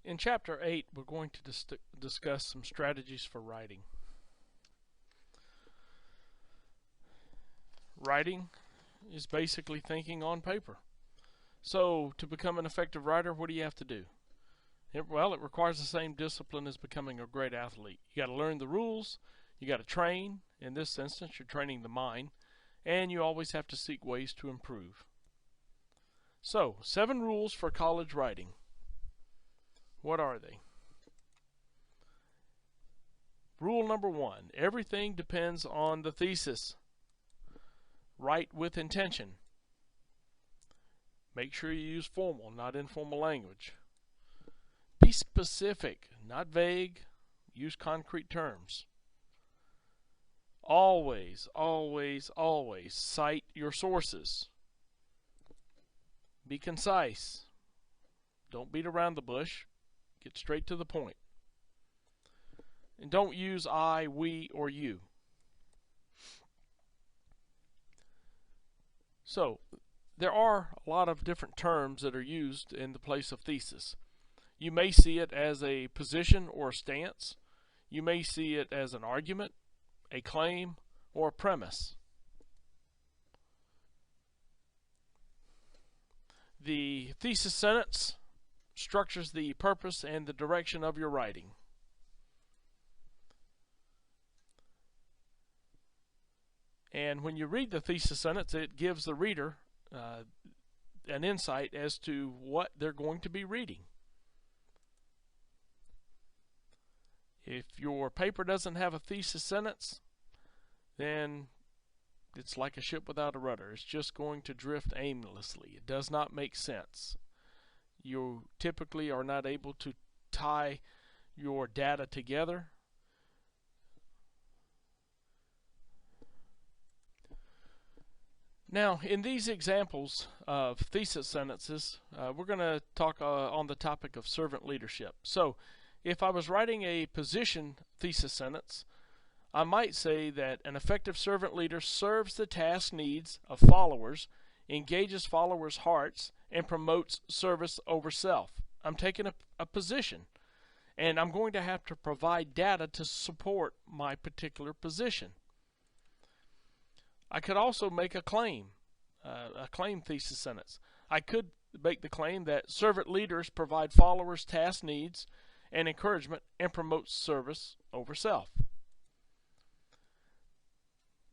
In Chapter 8, we're going to discuss some strategies for writing. Writing is basically thinking on paper. So, to become an effective writer, what do you have to do? It requires the same discipline as becoming a great athlete. You got to learn the rules, you got to train. In this instance, you're training the mind, and you always have to seek ways to improve. So, 7 rules for college writing. What are they? Rule number 1, everything depends on the thesis. Write with intention. Make sure you use formal, not informal language. Be specific, not vague. Use concrete terms. Always, always, always cite your sources. Be concise. Don't beat around the bush. Get straight to the point. And don't use I, we, or you. So, there are a lot of different terms that are used in the place of thesis. You may see it as a position or a stance. You may see it as an argument, a claim, or a premise. The thesis sentence structures the purpose and the direction of your writing. And when you read the thesis sentence, it gives the reader an insight as to what they're going to be reading. If your paper doesn't have a thesis sentence, then it's like a ship without a rudder. It's just going to drift aimlessly. It does not make sense. You typically are not able to tie your data together. Now, in these examples of thesis sentences, we're going to talk on the topic of servant leadership. So, if I was writing a position thesis sentence, I might say that an effective servant leader serves the task needs of followers, engages followers' hearts, and promotes service over self. I'm taking a position, and I'm going to have to provide data to support my particular position. I could also make a claim thesis sentence. I could make the claim that servant leaders provide followers task needs and encouragement and promote service over self.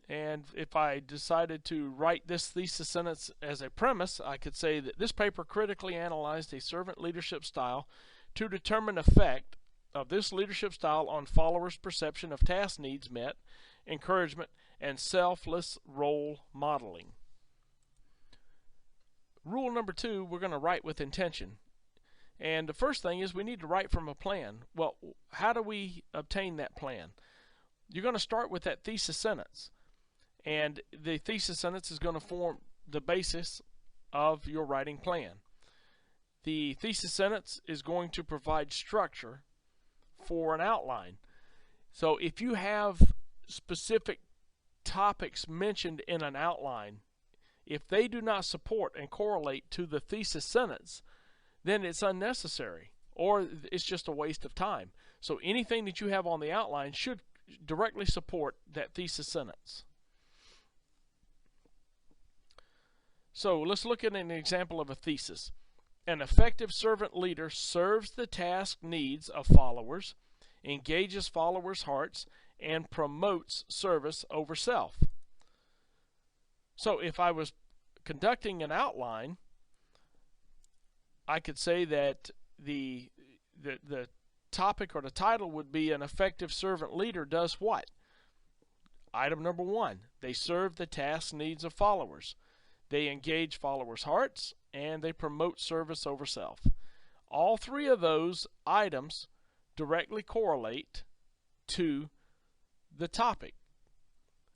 And if I decided to write this thesis sentence as a premise, I could say that this paper critically analyzed a servant leadership style to determine effect of this leadership style on followers' perception of task needs met, encouragement, and selfless role modeling. Rule number 2, we're going to write with intention. And the first thing is we need to write from a plan. Well, how do we obtain that plan? You're going to start with that thesis sentence. And the thesis sentence is going to form the basis of your writing plan. The thesis sentence is going to provide structure for an outline. So if you have specific topics mentioned in an outline, if they do not support and correlate to the thesis sentence, then it's unnecessary or it's just a waste of time. So anything that you have on the outline should directly support that thesis sentence. So let's look at an example of a thesis. An effective servant leader serves the task needs of followers, engages followers' hearts, and promotes service over self. So if I was conducting an outline, I could say that the topic or the title would be an effective servant leader does what? Item number 1, they serve the task needs of followers. They engage followers' hearts, and they promote service over self. All 3 of those items directly correlate to the topic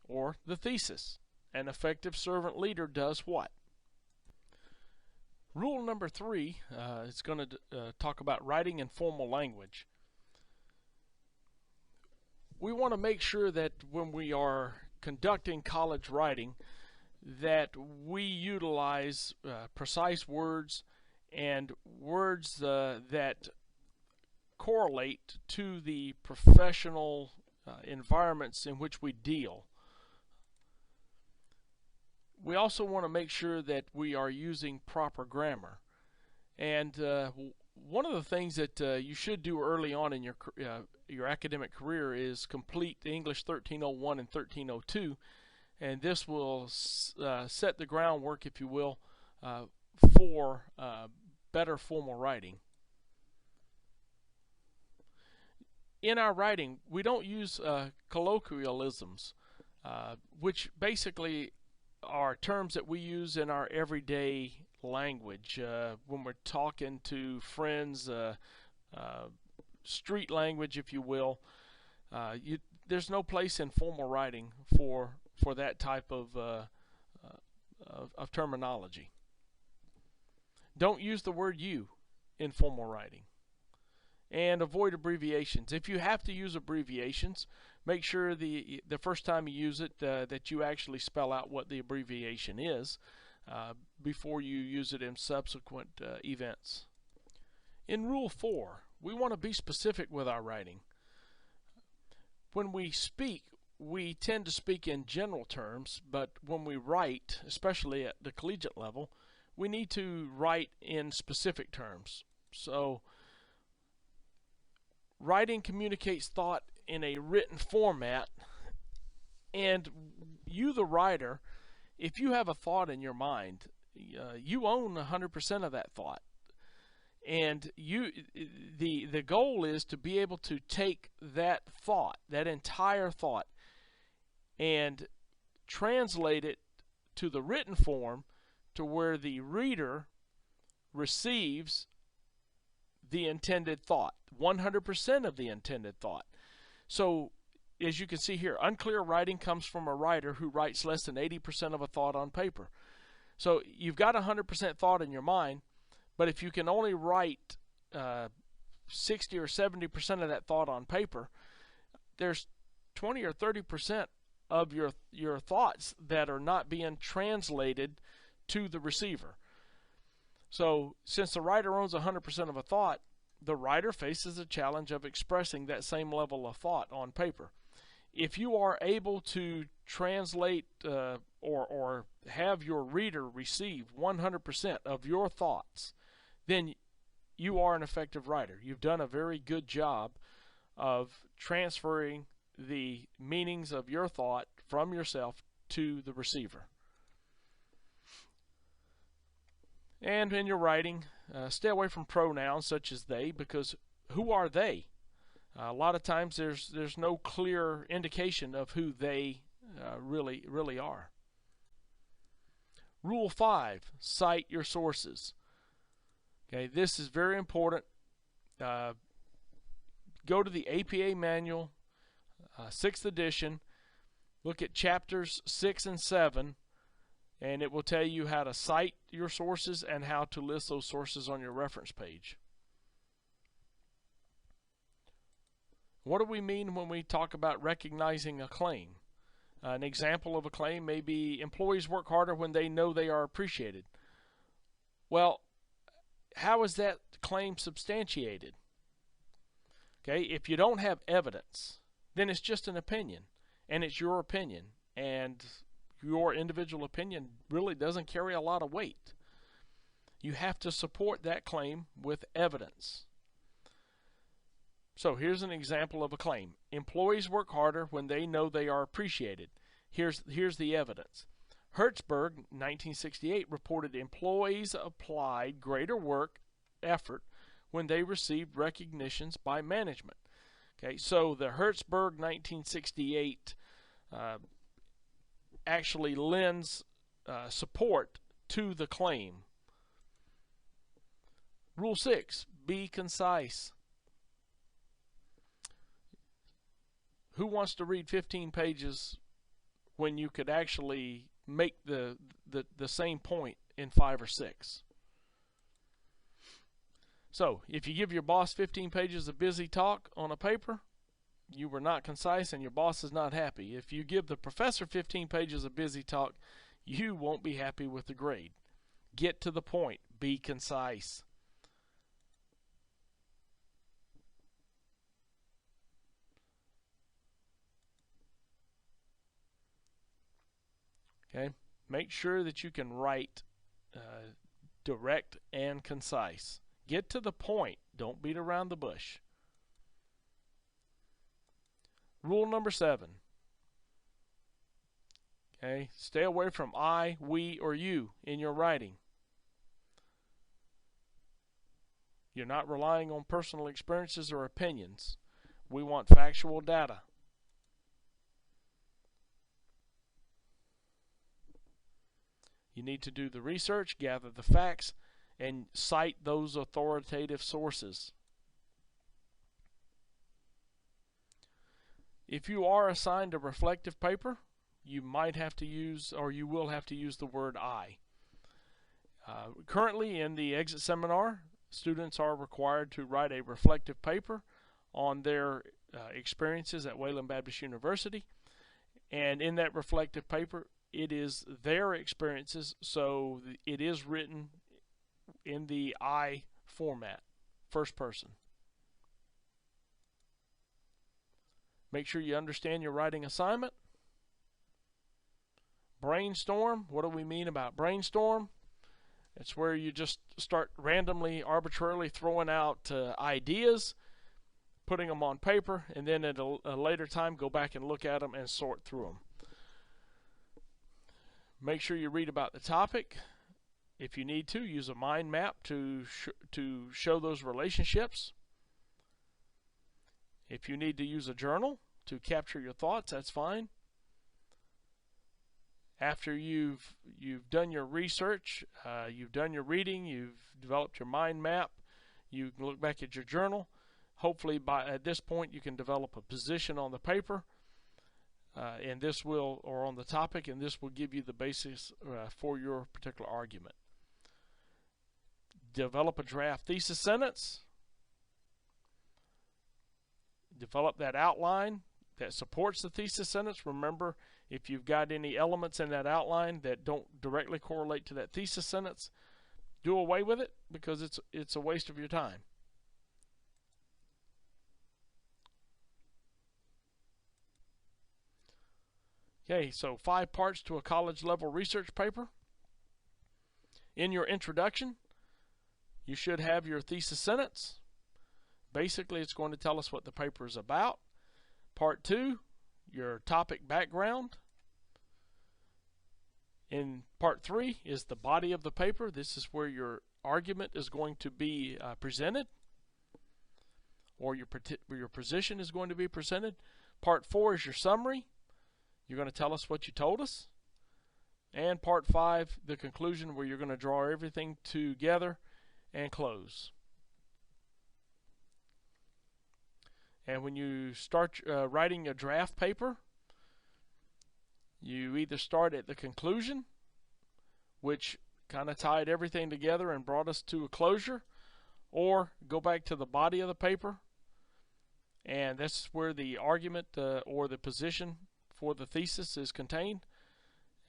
or the thesis. An effective servant leader does what? Rule number 3 is going to talk about writing in formal language. We want to make sure that when we are conducting college writing that we utilize precise words and words that correlate to the professional environments in which we deal. We also want to make sure that we are using proper grammar. And one of the things that you should do early on in your academic career is complete the English 1301 and 1302, and this will set the groundwork, if you will, for better formal writing. In our writing, we don't use colloquialisms, which basically are terms that we use in our everyday language when we're talking to friends, street language, if you will. There's no place in formal writing for that type of terminology. Don't use the word you in formal writing. And avoid abbreviations. If you have to use abbreviations, make sure the first time you use it that you actually spell out what the abbreviation is before you use it in subsequent events. In Rule 4, we want to be specific with our writing. When we speak, we tend to speak in general terms, but when we write, especially at the collegiate level, we need to write in specific terms. So writing communicates thought in a written format, and you, the writer, if you have a thought in your mind, you own 100% of that thought. And the goal is to be able to take that thought, that entire thought, and translate it to the written form to where the reader receives the intended thought, 100% of the intended thought. So as you can see here, unclear writing comes from a writer who writes less than 80% of a thought on paper. So you've got 100% thought in your mind, but if you can only write 60 or 70% of that thought on paper, there's 20 or 30% of your thoughts that are not being translated to the receiver. So since the writer owns 100% of a thought, the writer faces a challenge of expressing that same level of thought on paper. If you are able to translate or have your reader receive 100% of your thoughts, then you are an effective writer. You've done a very good job of transferring the meanings of your thought from yourself to the receiver. And in your writing, stay away from pronouns such as they, because who are they? A lot of times there's no clear indication of who they really are. Rule 5, cite your sources. Okay, this is very important. Go to the APA manual, 6th edition, look at chapters 6 and 7, and it will tell you how to cite your sources and how to list those sources on your reference page. What do we mean when we talk about recognizing a claim? An example of a claim may be employees work harder when they know they are appreciated. Well, how is that claim substantiated? Okay, if you don't have evidence, then it's just an opinion, and it's your opinion, and your individual opinion really doesn't carry a lot of weight. You have to support that claim with evidence. So here's an example of a claim. Employees work harder when they know they are appreciated. Here's the evidence. Hertzberg, 1968, reported employees applied greater work effort when they received recognitions by management. Okay, so the Hertzberg 1968 actually lends support to the claim. Rule 6, be concise. Who wants to read 15 pages when you could actually make the same point in 5 or 6? So if you give your boss 15 pages of busy talk on a paper, you were not concise and your boss is not happy. If you give the professor 15 pages of busy talk, you won't be happy with the grade. Get to the point. Be concise. Okay, make sure that you can write direct and concise. Get to the point. Don't beat around the bush. Rule number 7. Okay, stay away from I, we, or you in your writing. You're not relying on personal experiences or opinions. We want factual data. You need to do the research, gather the facts, and cite those authoritative sources. If you are assigned a reflective paper, you might have to use, or you will have to use, the word I. Currently in the exit seminar, students are required to write a reflective paper on their experiences at Wayland Baptist University. And in that reflective paper, it is their experiences, so it is written in the I format, first person. Make sure you understand your writing assignment. Brainstorm. What do we mean about brainstorm? It's where you just start randomly, arbitrarily throwing out ideas, putting them on paper, and then at a later time go back and look at them and sort through them. Make sure you read about the topic. If you need to, use a mind map to show those relationships. If you need to use a journal to capture your thoughts, that's fine. After you've done your research, you've done your reading, you've developed your mind map, you can look back at your journal. Hopefully at this point you can develop a position on the paper, and this will, or on the topic, and this will give you the basis for your particular argument. Develop a draft thesis sentence. Develop that outline that supports the thesis sentence. Remember, if you've got any elements in that outline that don't directly correlate to that thesis sentence, do away with it, because it's a waste of your time. Okay, so 5 parts to a college level research paper. In your introduction, you should have your thesis sentence. Basically, it's going to tell us what the paper is about. Part 2, your topic background. In part 3 is the body of the paper. This is where your argument is going to be presented, or your position is going to be presented. Part 4 is your summary. You're going to tell us what you told us. And part 5, the conclusion, where you're going to draw everything together and close. And when you start writing a draft paper, you either start at the conclusion, which kind of tied everything together and brought us to a closure, or go back to the body of the paper, and that's where the argument or the position for the thesis is contained,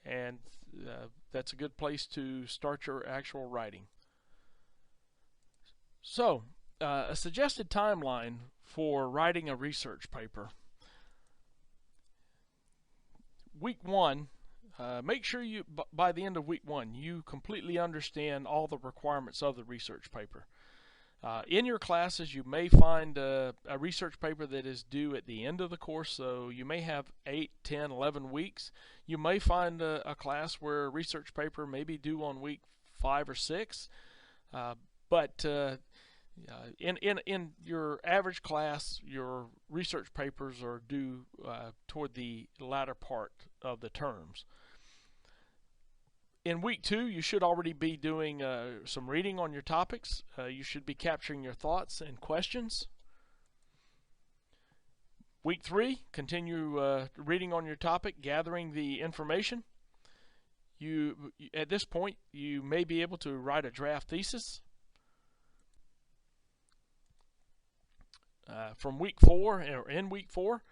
and that's a good place to start your actual writing. So, a suggested timeline for writing a research paper. Week 1, make sure you, by the end of week 1, you completely understand all the requirements of the research paper. In your classes, you may find a research paper that is due at the end of the course, so you may have 8, 10, 11 weeks. You may find a class where a research paper may be due on week 5 or 6, but in your average class, your research papers are due toward the latter part of the terms. In week 2, you should already be doing some reading on your topics. You should be capturing your thoughts and questions. Week 3, continue reading on your topic, gathering the information. At this point, you may be able to write a draft thesis. From week 4, or in week 4,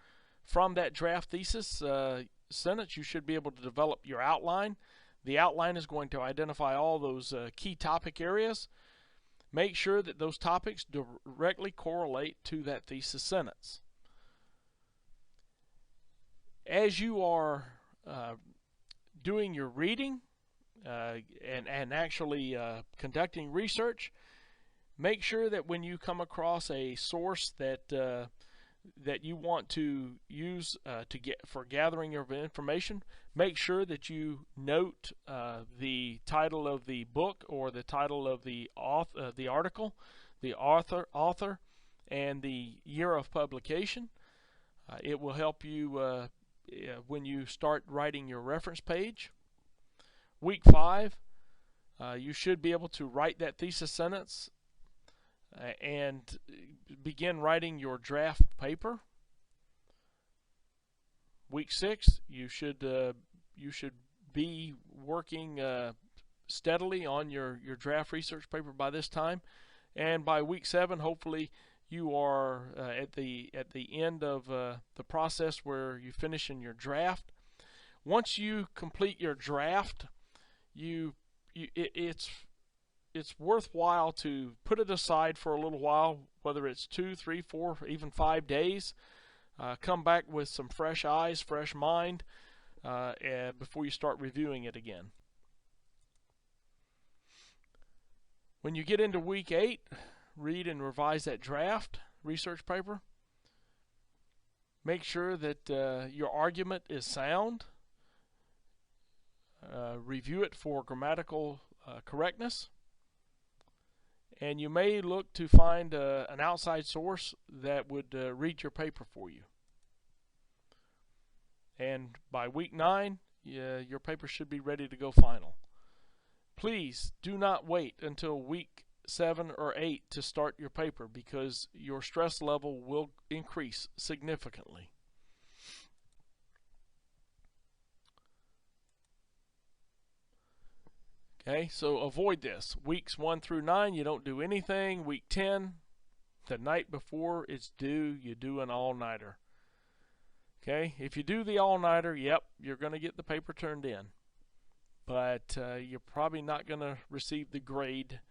from that draft thesis sentence, you should be able to develop your outline. The outline is going to identify all those key topic areas. Make sure that those topics directly correlate to that thesis sentence. As you are doing your reading and actually conducting research, make sure that when you come across a source that that you want to use for gathering your information, make sure that you note the title of the book or the title of the article, the author, and the year of publication. It will help you when you start writing your reference page. Week 5, you should be able to write that thesis sentence and begin writing your draft paper. Week 6, you should be working steadily on your draft research paper by this time, and by week 7, hopefully you are at the end of the process where you finish in your draft. Once you complete your draft, it's worthwhile to put it aside for a little while, whether it's 2, 3, 4, even 5 days. Come back with some fresh eyes, fresh mind, before you start reviewing it again. When you get into week 8, read and revise that draft research paper. Make sure that your argument is sound. Review it for grammatical correctness. And you may look to find an outside source that would read your paper for you. And by week 9, your paper should be ready to go final. Please do not wait until week 7 or 8 to start your paper, because your stress level will increase significantly. Okay, so avoid this. Weeks 1 through 9, you don't do anything. Week 10, the night before it's due, you do an all-nighter. Okay, if you do the all-nighter, yep, you're going to get the paper turned in. But you're probably not going to receive the grade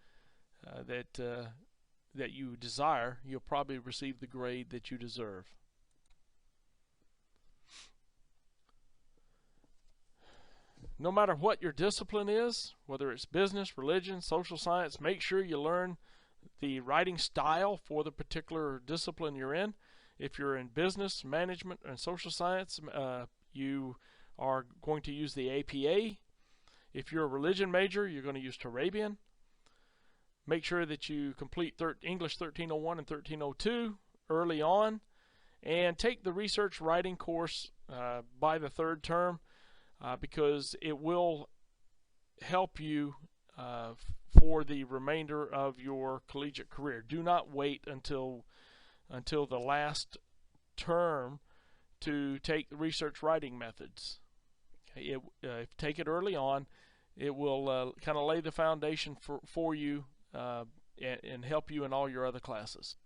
that you desire. You'll probably receive the grade that you deserve. No matter what your discipline is, whether it's business, religion, social science, make sure you learn the writing style for the particular discipline you're in. If you're in business, management, and social science, you are going to use the APA. If you're a religion major, you're going to use Turabian. Make sure that you complete English 1301 and 1302 early on, and take the research writing course by the 3rd term, because it will help you for the remainder of your collegiate career. Do not wait until the last term to take the research writing methods. Okay, take it early on. It will kind of lay the foundation for you and help you in all your other classes.